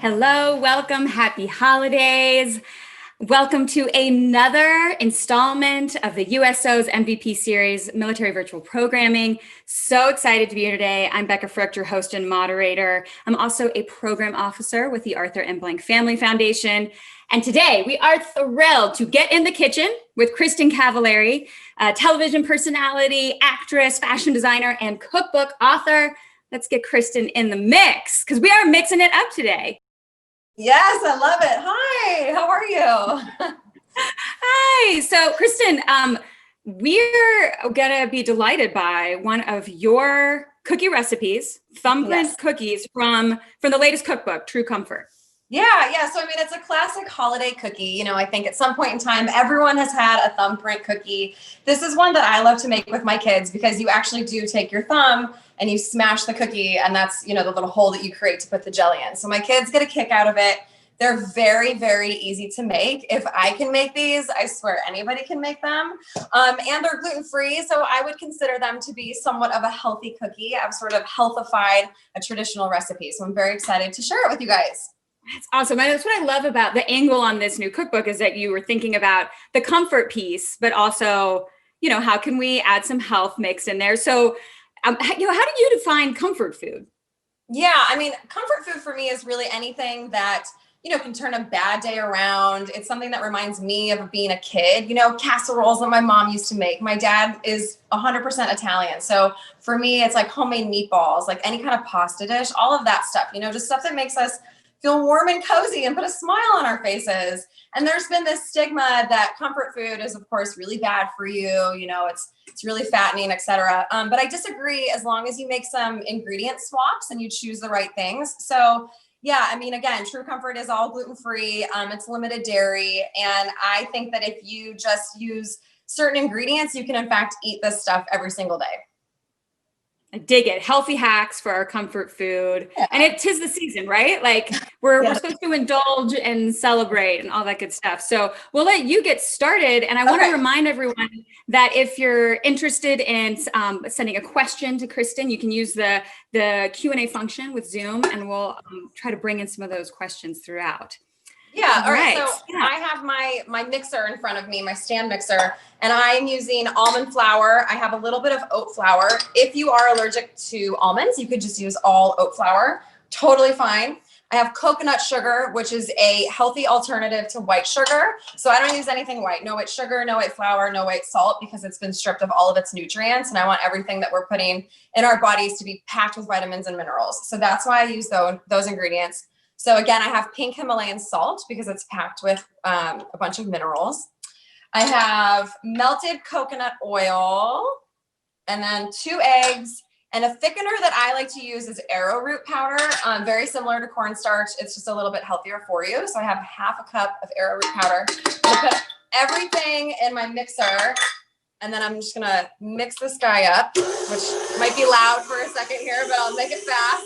Hello, welcome, happy holidays. Welcome to another installment of the USO's MVP series, Military Virtual Programming. So excited to be here today. I'm Becca Frucht, your host and moderator. I'm also a program officer with the Arthur M. Blank Family Foundation. And today we are thrilled to get in the kitchen with Kristin Cavallari, a television personality, actress, fashion designer, and cookbook author. Let's get Kristin in the mix because we are mixing it up today. Yes, I love it. Hi, how are you? Hi. So, Kristin, we're going to be delighted by one of your cookie recipes, Thumbprint Cookies from the latest cookbook, True Comfort. Yeah. So, I mean, it's a classic holiday cookie. You know, I think at some point in time, everyone has had a thumbprint cookie. This is one that I love to make with my kids because you actually do take your thumb and you smash the cookie, and that's, you know, the little hole that you create to put the jelly in. So my kids get a kick out of it. They're very, very easy to make. If I can make these, I swear anybody can make them. And they're gluten-free, so I would consider them to be somewhat of a healthy cookie. I've sort of healthified a traditional recipe, so I'm very excited to share it with you guys. That's awesome. And that's what I love about the angle on this new cookbook is that you were thinking about the comfort piece, but also, you know, how can we add some health mix in there? So, how do you define comfort food? Yeah, I mean, comfort food for me is really anything that, you know, can turn a bad day around. It's something that reminds me of being a kid, you know, casseroles that my mom used to make. My dad is 100% Italian. So for me, it's like homemade meatballs, like any kind of pasta dish, all of that stuff, you know, just stuff that makes us feel warm and cozy and put a smile on our faces. And there's been this stigma that comfort food is, of course, really bad for you. You know, it's really fattening, etc. But I disagree as long as you make some ingredient swaps and you choose the right things. So yeah, I mean, again, True Comfort is all gluten-free. It's limited dairy. And I think that if you just use certain ingredients, you can in fact eat this stuff every single day. I dig it. Healthy hacks for our comfort food. Yeah. And it is the season, right? Like we're supposed to indulge and celebrate and all that good stuff. So we'll let you get started. And I want to remind everyone that if you're interested in sending a question to Kristin, you can use the Q&A function with Zoom, and we'll try to bring in some of those questions throughout. Yeah. All right. So I have my mixer in front of me, my stand mixer, and I'm using almond flour. I have a little bit of oat flour. If you are allergic to almonds, you could just use all oat flour. Totally fine. I have coconut sugar, which is a healthy alternative to white sugar. So I don't use anything white. No white sugar, no white flour, no white salt, because it's been stripped of all of its nutrients. And I want everything that we're putting in our bodies to be packed with vitamins and minerals. So that's why I use those ingredients. So again, I have pink Himalayan salt because it's packed with a bunch of minerals. I have melted coconut oil, and then 2 eggs, and a thickener that I like to use is arrowroot powder, very similar to cornstarch. It's just a little bit healthier for you. So I have half a cup of arrowroot powder. I put everything in my mixer, and then I'm just gonna mix this guy up, which might be loud for a second here, but I'll make it fast.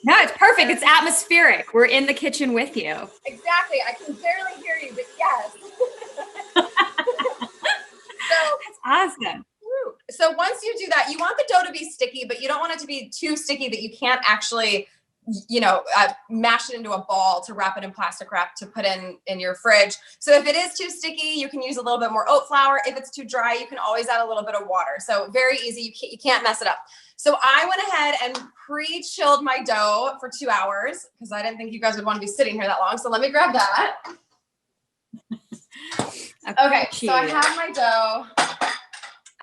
No, it's perfect. It's atmospheric. We're in the kitchen with you. Exactly. I can barely hear you, but yes. That's awesome. So once you do that, you want the dough to be sticky, but you don't want it to be too sticky that you can't actually, you know, mash it into a ball to wrap it in plastic wrap to put in your fridge. So if it is too sticky, you can use a little bit more oat flour. If it's too dry, you can always add a little bit of water. So very easy. You can't mess it up. So I went ahead and pre-chilled my dough for 2 hours because I didn't think you guys would want to be sitting here that long. So let me grab that. Okay, so I have my dough.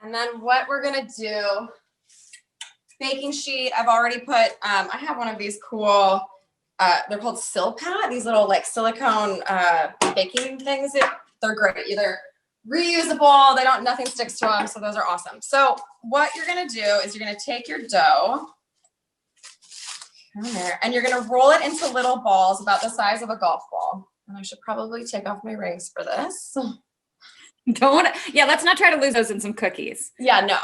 And then what we're going to do, baking sheet, I've already put, I have one of these cool, they're called Silpat, these little like silicone baking things. They're great. They're reusable. Nothing sticks to them. So those are awesome. So what you're going to do is you're going to take your dough and you're going to roll it into little balls about the size of a golf ball. And I should probably take off my rings for this. Let's not try to lose those in some cookies. Yeah, no.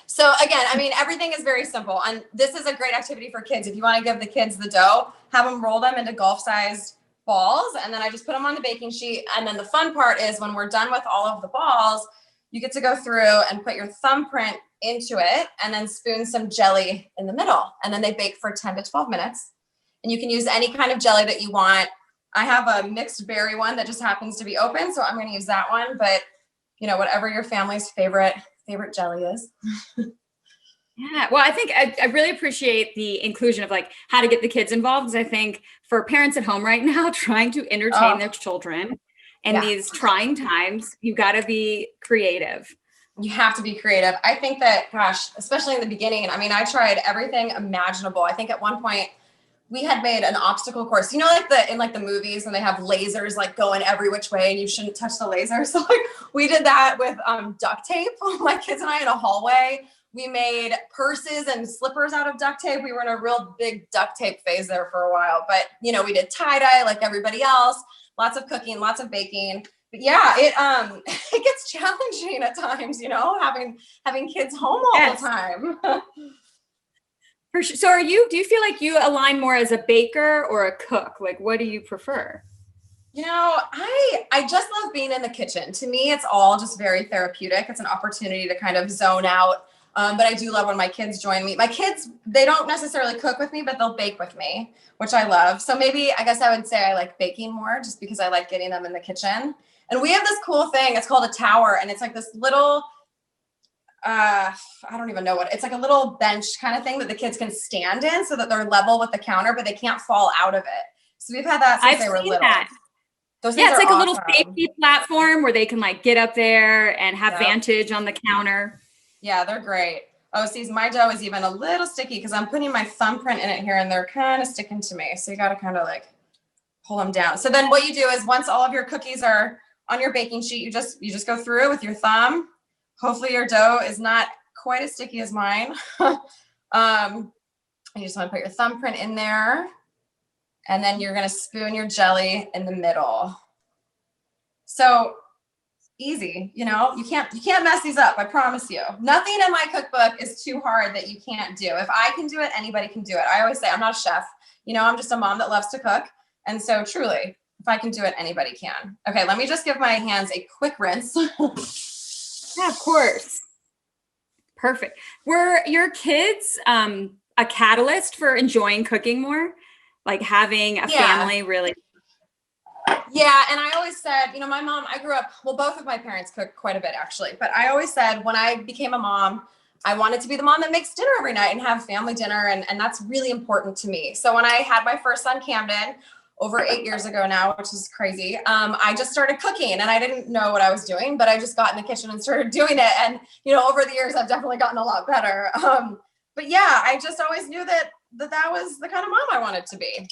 So again, I mean, everything is very simple. And this is a great activity for kids. If you want to give the kids the dough, have them roll them into golf-sized balls. And then I just put them on the baking sheet. And then the fun part is when we're done with all of the balls, you get to go through and put your thumbprint into it and then spoon some jelly in the middle. And then they bake for 10 to 12 minutes. and you can use any kind of jelly that you want. I have a mixed berry one that just happens to be open, so I'm going to use that one, but you know, whatever your family's favorite jelly is. Yeah, well, I think I really appreciate the inclusion of like how to get the kids involved, because I think for parents at home right now trying to entertain their children in these trying times, you got to be creative. You have to be creative. I think that, gosh, especially in the beginning, I mean, I tried everything imaginable. I think at one point we had made an obstacle course, you know, like in the movies when they have lasers like going every which way and you shouldn't touch the laser. So like, we did that with duct tape. My kids and I in a hallway. We made purses and slippers out of duct tape. We were in a real big duct tape phase there for a while, but you know, we did tie-dye like everybody else, lots of cooking, lots of baking. But yeah, it gets challenging at times, you know, having kids home all the time. For sure. So do you feel like you align more as a baker or a cook? Like, what do you prefer? You know, I just love being in the kitchen. To me, it's all just very therapeutic. It's an opportunity to kind of zone out. But I do love when my kids join me. My kids, they don't necessarily cook with me, but they'll bake with me, which I love. So maybe, I guess I would say I like baking more just because I like getting them in the kitchen. And we have this cool thing. It's called a tower. And it's like this little, I don't even know it's like a little bench kind of thing that the kids can stand in so that they're level with the counter, but they can't fall out of it. So we've had that since they were little. It's like a little safety platform where they can like get up there and have vantage on the counter. Yeah, they're great. Oh, see, my dough is even a little sticky because I'm putting my thumbprint in it here and they're kind of sticking to me. So you got to kind of like pull them down. So then what you do is once all of your cookies are on your baking sheet, you just go through with your thumb. Hopefully your dough is not quite as sticky as mine. You just want to put your thumbprint in there and then you're going to spoon your jelly in the middle. So easy, you know, you can't mess these up. I promise you. Nothing in my cookbook is too hard that you can't do. If I can do it, anybody can do it. I always say I'm not a chef. You know, I'm just a mom that loves to cook. And so truly, if I can do it, anybody can. Okay, let me just give my hands a quick rinse. Yeah, of course. Perfect. Were your kids a catalyst for enjoying cooking more? Like having a family really? Yeah, and I always said, you know, my mom, I grew up, well, both of my parents cooked quite a bit actually, but I always said when I became a mom, I wanted to be the mom that makes dinner every night and have family dinner. And that's really important to me. So when I had my first son, Camden, over 8 years ago now, which is crazy, I just started cooking and I didn't know what I was doing, but I just got in the kitchen and started doing it. And, you know, over the years, I've definitely gotten a lot better. But yeah, I just always knew that was the kind of mom I wanted to be.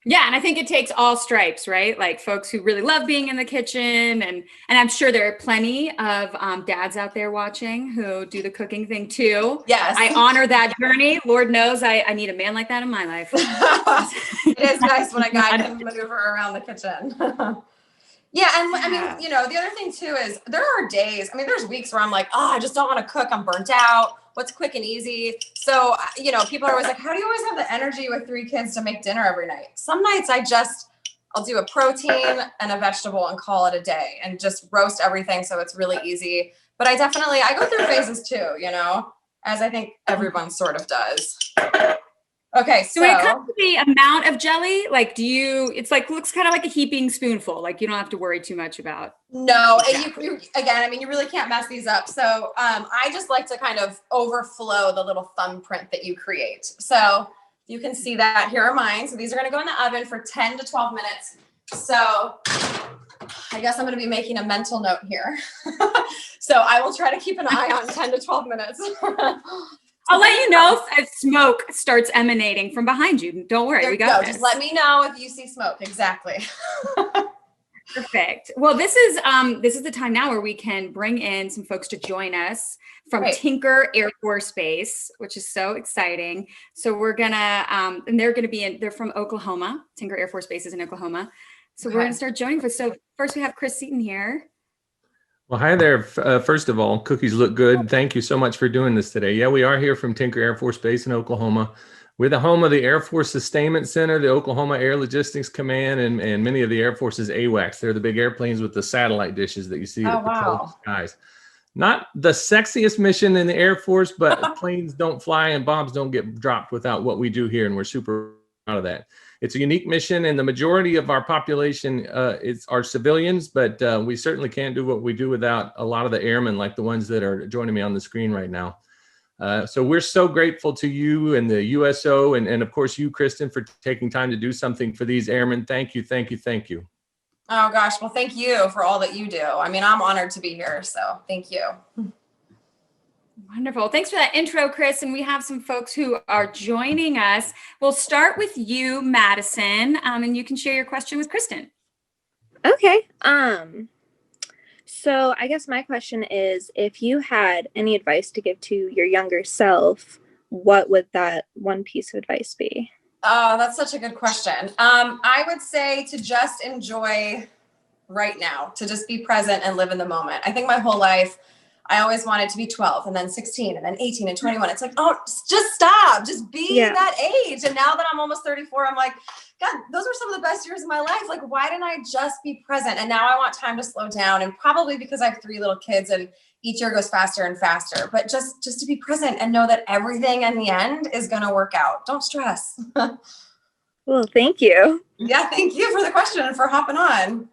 Yeah, and I think it takes all stripes, right? Like folks who really love being in the kitchen, and I'm sure there are plenty of dads out there watching who do the cooking thing too. Yes, I honor that journey. Lord knows I need a man like that in my life. It is nice when a guy can maneuver around the kitchen. Yeah, and I mean, you know, the other thing too is there are days. I mean, there's weeks where I'm like, oh, I just don't want to cook. I'm burnt out. What's quick and easy? So, you know, people are always like, how do you always have the energy with 3 kids to make dinner every night? Some nights I'll do a protein and a vegetable and call it a day and just roast everything. So it's really easy. But I go through phases too, you know, as I think everyone sort of does. Okay, so when it comes to the amount of jelly, like it's like looks kind of like a heaping spoonful, like you don't have to worry too much about. No, and you again, I mean, you really can't mess these up. So I just like to kind of overflow the little thumbprint that you create. So you can see that here are mine. So these are going to go in the oven for 10 to 12 minutes. So I guess I'm going to be making a mental note here. So I will try to keep an eye on 10 to 12 minutes. I'll let you know if smoke starts emanating from behind you. Don't worry, we got this. Just let me know if you see smoke. Exactly. Perfect. Well, this is the time now where we can bring in some folks to join us from Tinker Air Force Base, which is so exciting. So we're gonna, and they're from Oklahoma. Tinker Air Force Base is in Oklahoma. So we're gonna start joining us. So first we have Chris Seaton here. Well, hi there. First of all, cookies look good. Thank you so much for doing this today. Yeah, we are here from Tinker Air Force Base in Oklahoma. We're the home of the Air Force Sustainment Center, the Oklahoma Air Logistics Command, and many of the Air Force's AWACS. They're the big airplanes with the satellite dishes that you see that patrol the skies. not the sexiest mission in the Air Force, but planes don't fly and bombs don't get dropped without what we do here, and we're super proud of that. It's a unique mission, and the majority of our population are civilians, but we certainly can't do what we do without a lot of the airmen like the ones that are joining me on the screen right now. So we're so grateful to you and the USO, and of course you, Kristin, for taking time to do something for these airmen. Thank you, thank you, thank you. Oh gosh, well, thank you for all that you do. I mean, I'm honored to be here, so thank you. Wonderful. Thanks for that intro, Chris. And we have some folks who are joining us. We'll start with you, Madison, and you can share your question with Kristin. Okay. So I guess my question is, if you had any advice to give to your younger self, what would that one piece of advice be? Oh, that's such a good question. I would say to just enjoy right now, to just be present and live in the moment. I think my whole life, I always wanted to be 12 and then 16 and then 18 and 21. It's like, oh, just stop, just be that age. And now that I'm almost 34, I'm like, God, those were some of the best years of my life. Like, why didn't I just be present? And now I want time to slow down. And probably because I have 3 little kids and each year goes faster and faster, but just to be present and know that everything in the end is going to work out. Don't stress. Well, thank you. Yeah. Thank you for the question and for hopping on.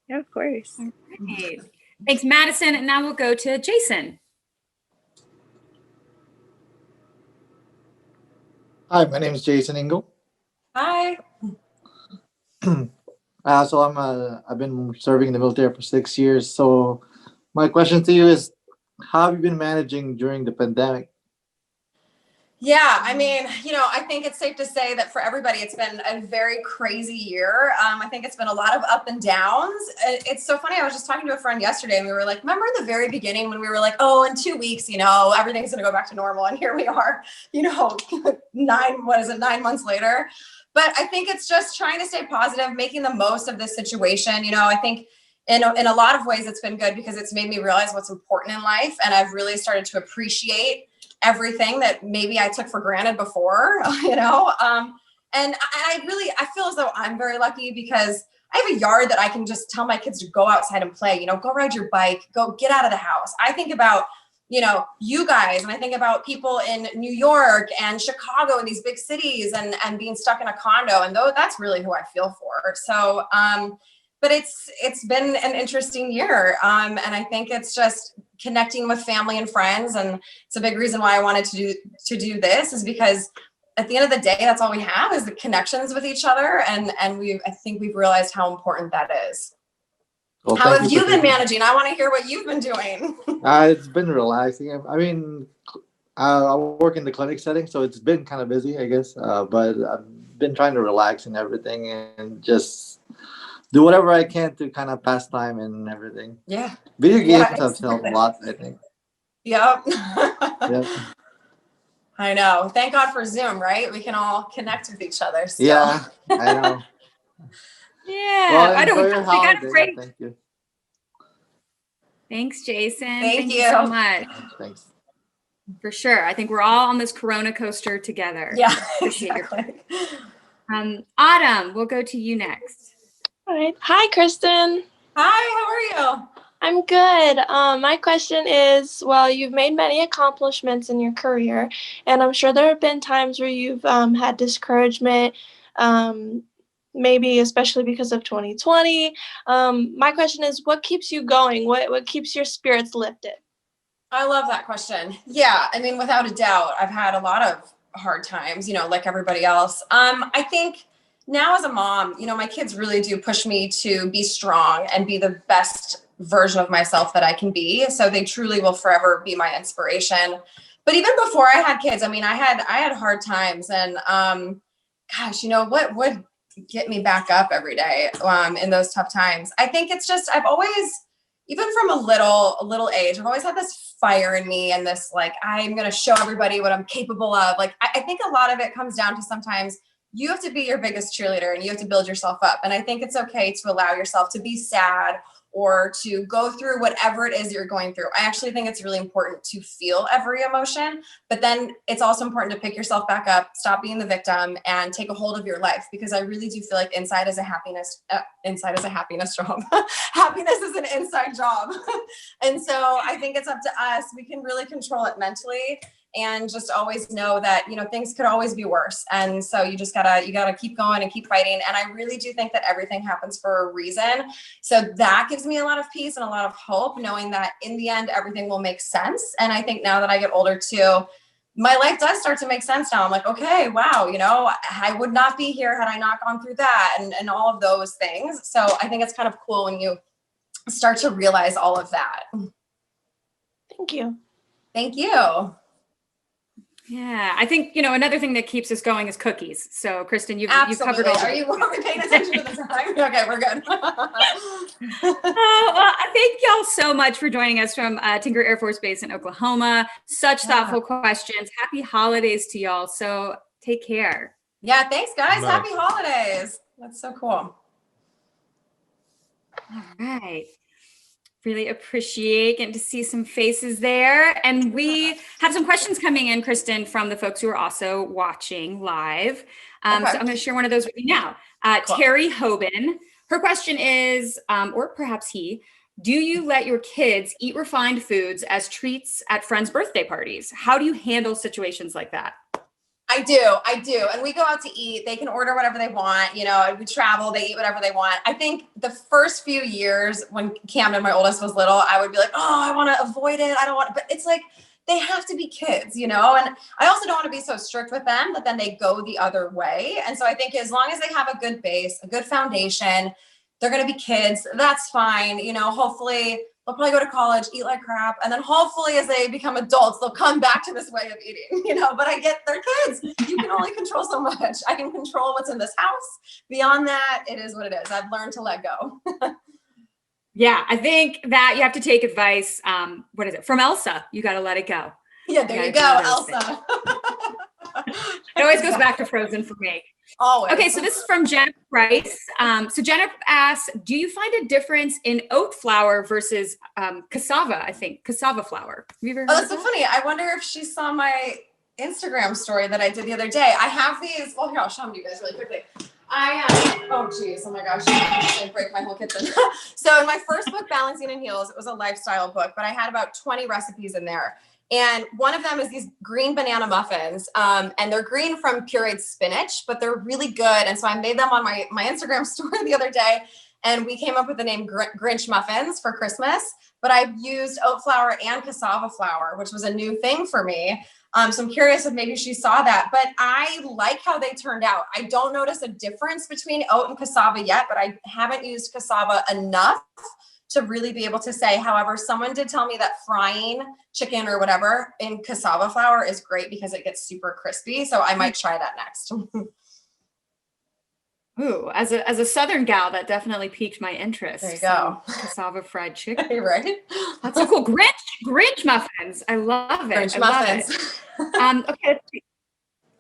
Yeah, of course. Right. Thanks, Madison. And now we'll go to Jason. Hi, my name is Jason Ingle. Hi. So I've been serving in the military for 6 years. So my question to you is, how have you been managing during the pandemic? Yeah, I mean, I think it's safe to say that for everybody, it's been a very crazy year. I think it's been a lot of up and downs. It's so funny. I was just talking to a friend yesterday and we were like, remember in the very beginning when we were like, oh, in 2 weeks, everything's going to go back to normal. And here we are, 9 months later. But I think it's just trying to stay positive, making the most of this situation. I think in a lot of ways, it's been good because it's made me realize what's important in life. And I've really started to appreciate everything that maybe I took for granted before, and I feel as though I'm very lucky because I have a yard that I can just tell my kids to go outside and play, go ride your bike, go get out of the house. I think about, you guys, and I think about people in New York and Chicago and these big cities and being stuck in a condo. And that's really who I feel for. So, but it's been an interesting year. And I think it's just connecting with family and friends. And it's a big reason why I wanted to do this is because at the end of the day, that's all we have is the connections with each other. And I think we've realized how important that is. Well, how have you been managing? I want to hear what you've been doing. It's been relaxing. I mean, I work in the clinic setting, so it's been kind of busy, I guess. But I've been trying to relax and everything and just do whatever I can to kind of pass time and everything. Yeah. Video games have helped a lot, I think. Yep. Yep. I know. Thank God for Zoom, right? We can all connect with each other still. Yeah, I know. Yeah. Well, I don't enjoy we your got a holiday. break. Thank you. Thanks, Jason. Thank you so much. Thanks. For sure. I think we're all on this Corona coaster together. Yeah, exactly. Autumn, we'll go to you next. All right. Hi, Kristin. Hi, how are you? I'm good. My question is, well, you've made many accomplishments in your career, and I'm sure there have been times where you've had discouragement, maybe especially because of 2020. My question is, what keeps you going? What keeps your spirits lifted? I love that question. Yeah, I mean, without a doubt, I've had a lot of hard times, like everybody else. I think now as a mom, my kids really do push me to be strong and be the best version of myself that I can be. So they truly will forever be my inspiration. But even before I had kids, I mean, I had hard times, and gosh, what would get me back up every day in those tough times? I think it's just, I've always, even from a little age, I've always had this fire in me and this, like, I'm going to show everybody what I'm capable of. Like, I think a lot of it comes down to sometimes you have to be your biggest cheerleader and you have to build yourself up. And I think it's okay to allow yourself to be sad or to go through whatever it is you're going through. I actually think it's really important to feel every emotion, but then it's also important to pick yourself back up, stop being the victim, and take a hold of your life, because I really do feel like inside is a happiness job. Happiness is an inside job. And so I think it's up to us. We can really control it mentally, and just always know that, you know, things could always be worse. And so you gotta keep going and keep fighting. And I really do think that everything happens for a reason. So that gives me a lot of peace and a lot of hope, knowing that in the end, everything will make sense. And I think now that I get older too, my life does start to make sense now. I'm like, okay, wow, you know, I would not be here had I not gone through that, and all of those things. So I think it's kind of cool when you start to realize all of that. Thank you. Thank you. Yeah, I think, you know, another thing that keeps us going is cookies. So, Kristin, you've covered all. Are we paying attention to the time? Okay, we're good. Thank y'all so much for joining us from Tinker Air Force Base in Oklahoma. Such thoughtful questions. Happy holidays to y'all. So take care. Yeah, thanks, guys. Nice. Happy holidays. That's so cool. All right. Really appreciate getting to see some faces there. And we have some questions coming in, Kristin, from the folks who are also watching live. So I'm going to share one of those with you now. Cool. Terry Hoban, her question is, or perhaps he, do you let your kids eat refined foods as treats at friends' birthday parties? How do you handle situations like that? I do. And we go out to eat. They can order whatever they want. You know, we travel, they eat whatever they want. I think the first few years when Camden, my oldest, was little, I would be like, oh, I want to avoid it. I don't want to, but it's like, they have to be kids, you know? And I also don't want to be so strict with them that then they go the other way. And so I think as long as they have a good base, a good foundation, they're going to be kids. That's fine. You know, hopefully they'll probably go to college, eat like crap. And then hopefully as they become adults, they'll come back to this way of eating, you know, but I get they're kids. You can only control so much. I can control what's in this house. Beyond that, it is what it is. I've learned to let go. Yeah, I think that you have to take advice. What is it? From Elsa. You got to let it go. Yeah, there you go, Elsa. It always goes back to Frozen for me. Always. Okay, so this is from Jenna Price. So Jenna asks, do you find a difference in oat flour versus cassava? I think cassava flour. Have you ever heard that's of so that? funny. I wonder if she saw my Instagram story that I did the other day. I have these. Well, here, I'll show them to you guys really quickly. Oh geez, oh my gosh, I break my whole kitchen. So in my first book, Balancing in Heels, it was a lifestyle book, but I had about 20 recipes in there. And one of them is these green banana muffins. And they're green from pureed spinach, but they're really good. And so I made them on my Instagram story the other day. And we came up with the name Grinch Muffins for Christmas. But I've used oat flour and cassava flour, which was a new thing for me. So I'm curious if maybe she saw that. But I like how they turned out. I don't notice a difference between oat and cassava yet, but I haven't used cassava enough to really be able to say. However, someone did tell me that frying chicken or whatever in cassava flour is great because it gets super crispy. So I might try that next. Ooh, as a Southern gal, that definitely piqued my interest. There you go. Cassava fried chicken. Right? That's so cool. Grinch muffins. I love it. Grinch muffins. Okay.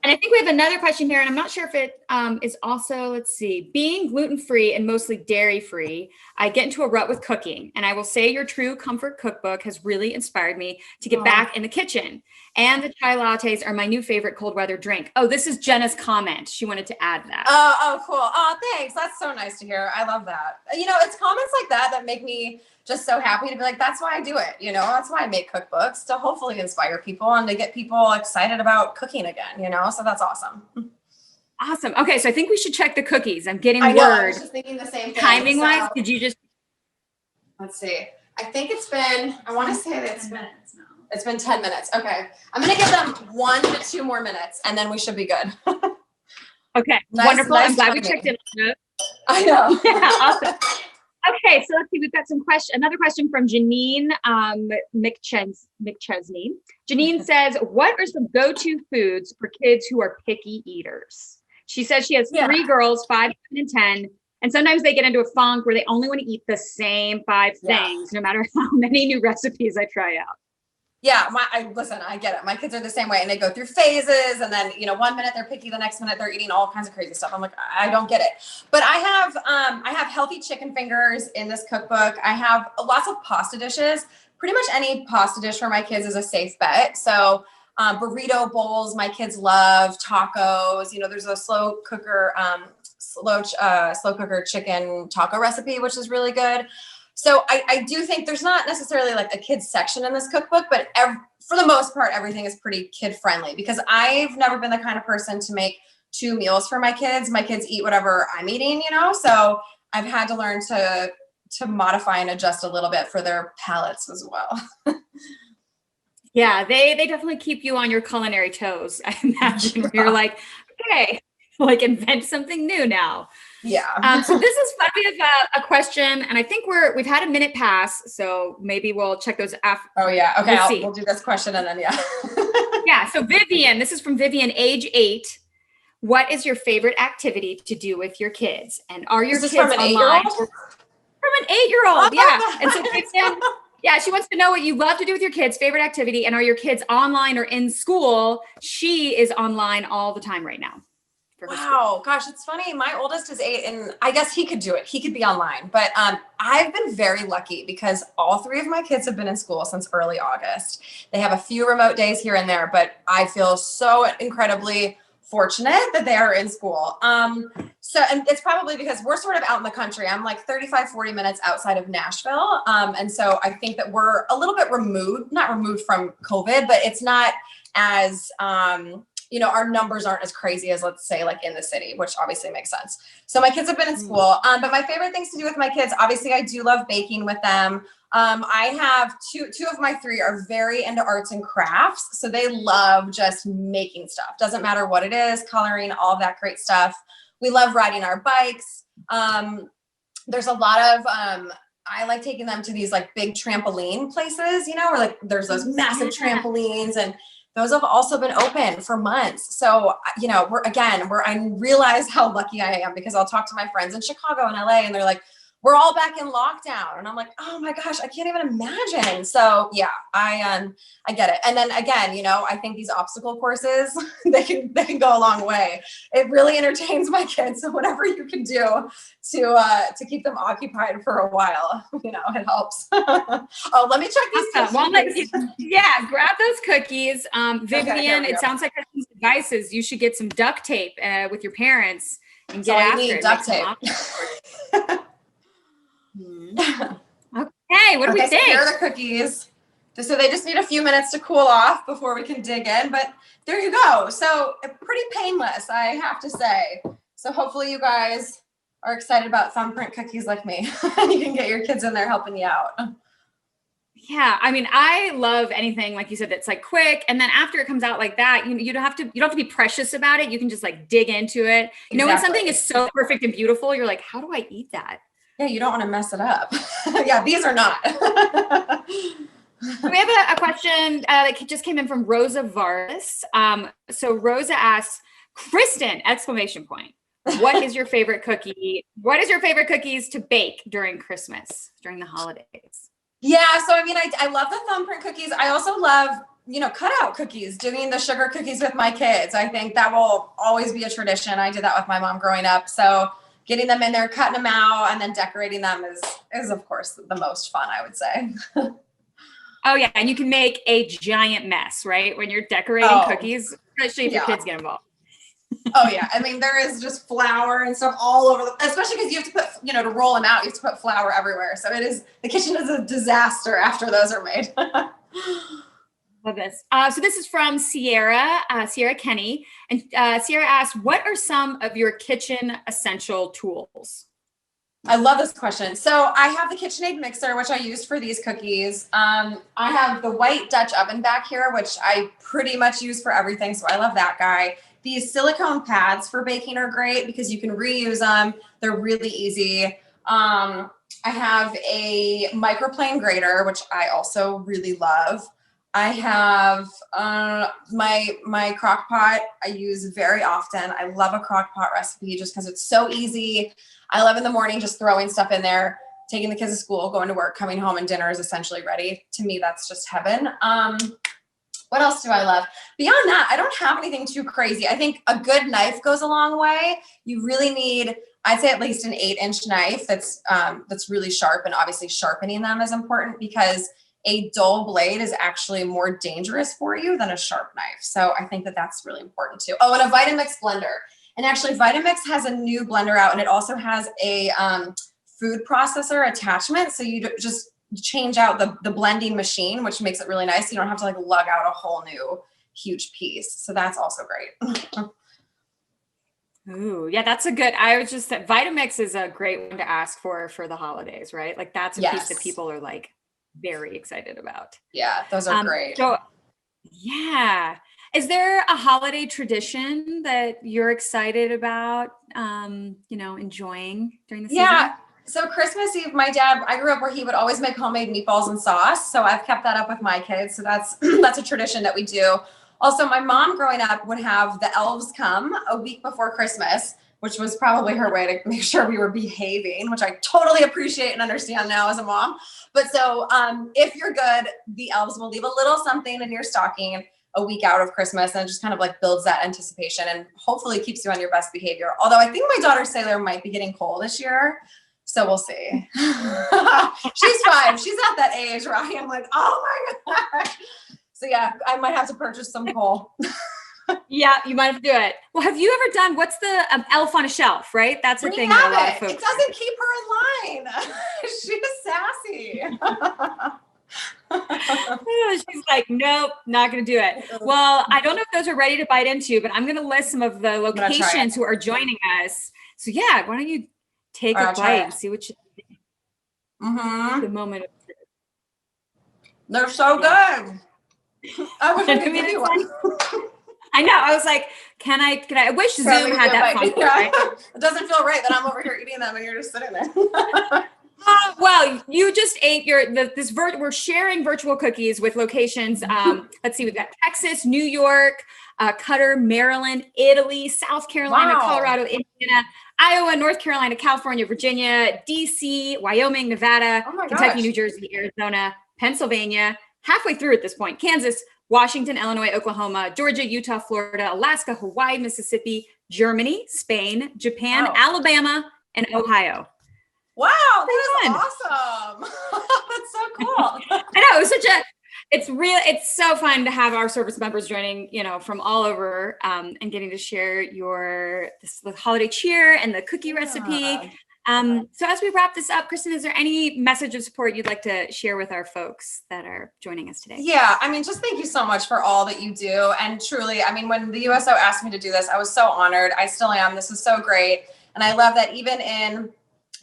And I think we have another question here, and I'm not sure if it is also, let's see, being gluten-free and mostly dairy-free, I get into a rut with cooking. And I will say your True Comfort Cookbook has really inspired me to get back in the kitchen. And the chai lattes are my new favorite cold weather drink. Oh, this is Jenna's comment. She wanted to add that. Oh, cool. Oh, thanks. That's so nice to hear. I love that. You know, it's comments like that make me just so happy to be like, that's why I do it. You know, that's why I make cookbooks, to hopefully inspire people and to get people excited about cooking again, you know? So that's awesome. Awesome. Okay. So I think we should check the cookies. I'm getting I know, word. I was just thinking the same thing. Timing wise, did you just? Let's see. I think it's been, I want to say that it's been 10 minutes. Okay. I'm going to give them 1 to 2 more minutes and then we should be good. Okay. Nice, wonderful. nice I'm glad we timing. checked in. I know. Yeah, awesome. Okay, so let's see. We've got another question from Janine McChesney. Janine says, "What are some go-to foods for kids who are picky eaters?" She says she has 3 girls, 5, 7, and 10, and sometimes they get into a funk where they only want to eat the same 5 things, no matter how many new recipes I try out. Yeah, listen, I get it. My kids are the same way, and they go through phases, and then, you know, 1 minute they're picky, the next minute they're eating all kinds of crazy stuff. I'm like, I don't get it. But I have healthy chicken fingers in this cookbook. I have lots of pasta dishes. Pretty much any pasta dish for my kids is a safe bet. So burrito bowls, my kids love tacos. You know, there's a slow cooker chicken taco recipe, which is really good. So I do think there's not necessarily like a kids section in this cookbook, but for the most part, everything is pretty kid friendly, because I've never been the kind of person to make 2 meals for my kids. My kids eat whatever I'm eating, you know, so I've had to learn to modify and adjust a little bit for their palates as well. Yeah, they definitely keep you on your culinary toes, I imagine. You're like, okay, like invent something new now. Yeah. So this is fun. We have a question, and I think we've had a minute pass, so maybe we'll check those after. Oh yeah. Okay. We'll do this question and then Yeah. So Vivian, this is from Vivian, age 8. What is your favorite activity to do with your kids? And are your kids from an online? 8-year-old? From an 8-year-old, yeah. And so Vivian, yeah, she wants to know what you love to do with your kids, favorite activity, and are your kids online or in school? She is online all the time right now. Wow, gosh, it's funny. My oldest is 8, and I guess he could do it. He could be online, but I've been very lucky because all 3 of my kids have been in school since early August. They have a few remote days here and there, but I feel so incredibly fortunate that they are in school. And it's probably because we're sort of out in the country. I'm like 35, 40 minutes outside of Nashville. And so I think that we're a little bit not removed from COVID, but it's not as, you know, our numbers aren't as crazy as, let's say, like in the city, which obviously makes sense. So my kids have been in school, but my favorite things to do with my kids, obviously I do love baking with them. I have two of my 3 are very into arts and crafts. So they love just making stuff. Doesn't matter what it is, coloring, all of that great stuff. We love riding our bikes. There's a lot of, I like taking them to these like big trampoline places, you know, where like there's those massive trampolines, and those have also been open for months. So, you know, I realize how lucky I am, because I'll talk to my friends in Chicago and LA, and they're like, we're all back in lockdown. And I'm like, oh my gosh, I can't even imagine. So yeah, I get it. And then again, you know, I think these obstacle courses, they can go a long way. It really entertains my kids. So whatever you can do to keep them occupied for a while, you know, it helps. Oh, let me check these. Yeah, grab those cookies. Vivian, it sounds like Kristen's advice is you should get some duct tape with your parents and get after it. Duct tape. Okay, what do we think? So here are the cookies. So they just need a few minutes to cool off before we can dig in, but there you go. So pretty painless, I have to say. So hopefully you guys are excited about Thumbprint cookies like me. You can get your kids in there helping you out. Yeah, I mean, I love anything, like you said, that's like quick. And then after it comes out like that, you don't have to be precious about it. You can just like dig into it. You know, when something is so perfect and beautiful, you're like, how do I eat that? Yeah, you don't want to mess it up. Yeah, these are not. We have a question that just came in from Rosa Vargas. So Rosa asks, Kristin, exclamation point. What is your favorite cookie? What is your favorite cookies to bake during Christmas, during the holidays? Yeah, so I mean, I love the Thumbprint cookies. I also love, you know, cutout cookies, doing the sugar cookies with my kids. I think that will always be a tradition. I did that with my mom growing up. So getting them in there, cutting them out, and then decorating them is of course the most fun, I would say. Oh yeah, and you can make a giant mess, right? When you're decorating cookies, especially if your kids get involved. Oh yeah, I mean, there is just flour and stuff all over especially because you have to put, you know, to roll them out, you have to put flour everywhere. So the kitchen is a disaster after those are made. Love this. So this is from Sierra Kenny. And Sierra asks, what are some of your kitchen essential tools? I love this question. So I have the KitchenAid mixer, which I used for these cookies. I have the white Dutch oven back here, which I pretty much use for everything. So I love that guy. These silicone pads for baking are great because you can reuse them. They're really easy. I have a microplane grater, which I also really love. I have my crock pot I use very often. I love a crock pot recipe just because it's so easy. I love in the morning just throwing stuff in there. taking the kids to school, going to work, coming home, and dinner is essentially ready. To me, that's just heaven. What else do I love? Beyond that, I don't have anything too crazy. I think a good knife goes a long way. You really need, I'd say, at least an 8-inch knife that's really sharp, and obviously sharpening them is important because a dull blade is actually more dangerous for you than a sharp knife. So I think that that's really important too. Oh, and a Vitamix blender. And actually Vitamix has a new blender out, and it also has a food processor attachment. So you just change out the blending machine, which makes it really nice. You don't have to like lug out a whole new huge piece. So that's also great. Ooh, yeah, that's a good, I was just, Vitamix is a great one to ask for the holidays, right? Like that's a piece that people are like very excited about. Yeah, those are great. So, yeah. Is there a holiday tradition that you're excited about, enjoying during the season? Yeah. So Christmas Eve, my dad, I grew up where he would always make homemade meatballs and sauce. So I've kept that up with my kids. So that's a tradition that we do. Also, my mom growing up would have the elves come a week before Christmas, which was probably her way to make sure we were behaving, which I totally appreciate and understand now as a mom. But so if you're good, the elves will leave a little something in your stocking a week out of Christmas, and it just kind of like builds that anticipation and hopefully keeps you on your best behavior. Although I think my daughter Sailor might be getting cold this year. So we'll see. She's 5. She's at that age where I am like, oh my God. So yeah, I might have to purchase some coal. Yeah, you might have to do it. Well, have you ever done, what's the elf on a shelf, right? That's a thing that a lot of folks It doesn't keep her in line. She's sassy. She's like, nope, not going to do it. Well, I don't know if those are ready to bite into, but I'm going to list some of the locations who are joining us. So yeah, why don't you take a bite and see what you think. The moment. They're so good. I wish I could give you one. I know. I was like, can I wish Zoom had that function. Right? It doesn't feel right that I'm over here eating them and you're just sitting there. Well, you just ate we're sharing virtual cookies with locations. Let's see, we've got Texas, New York, Qatar, Maryland, Italy, South Carolina, Colorado, Indiana, Iowa, North Carolina, California, Virginia, DC, Wyoming, Nevada, Kentucky, New Jersey, Arizona, Pennsylvania, halfway through at this point, Kansas, Washington, Illinois, Oklahoma, Georgia, Utah, Florida, Alaska, Hawaii, Mississippi, Germany, Spain, Japan, Alabama, and Ohio. Wow, that is awesome. That's so cool. I know, it's so fun to have our service members joining, from all over and getting to share the holiday cheer and the cookie recipe. So as we wrap this up, Kristin, is there any message of support you'd like to share with our folks that are joining us today? Yeah, just thank you so much for all that you do. And truly, when the USO asked me to do this, I was so honored. I still am. This is so great. And I love that even in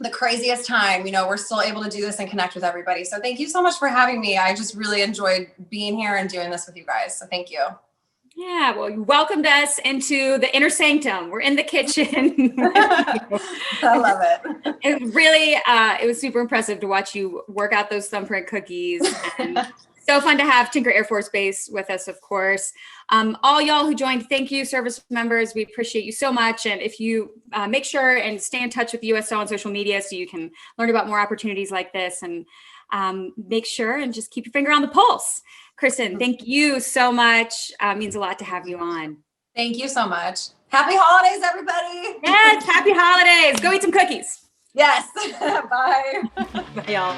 the craziest time, we're still able to do this and connect with everybody. So thank you so much for having me. I just really enjoyed being here and doing this with you guys. So thank you. Yeah, well, you welcomed us into the inner sanctum. We're in the kitchen. I love it. It was super impressive to watch you work out those thumbprint cookies. And so fun to have Tinker Air Force Base with us, of course. All y'all who joined, thank you, service members. We appreciate you so much. And if you make sure and stay in touch with the USO on social media so you can learn about more opportunities like this, and make sure and just keep your finger on the pulse. Kristin, thank you so much. It means a lot to have you on. Thank you so much. Happy holidays, everybody. Yes, happy holidays. Go eat some cookies. Yes. Bye. Bye, y'all.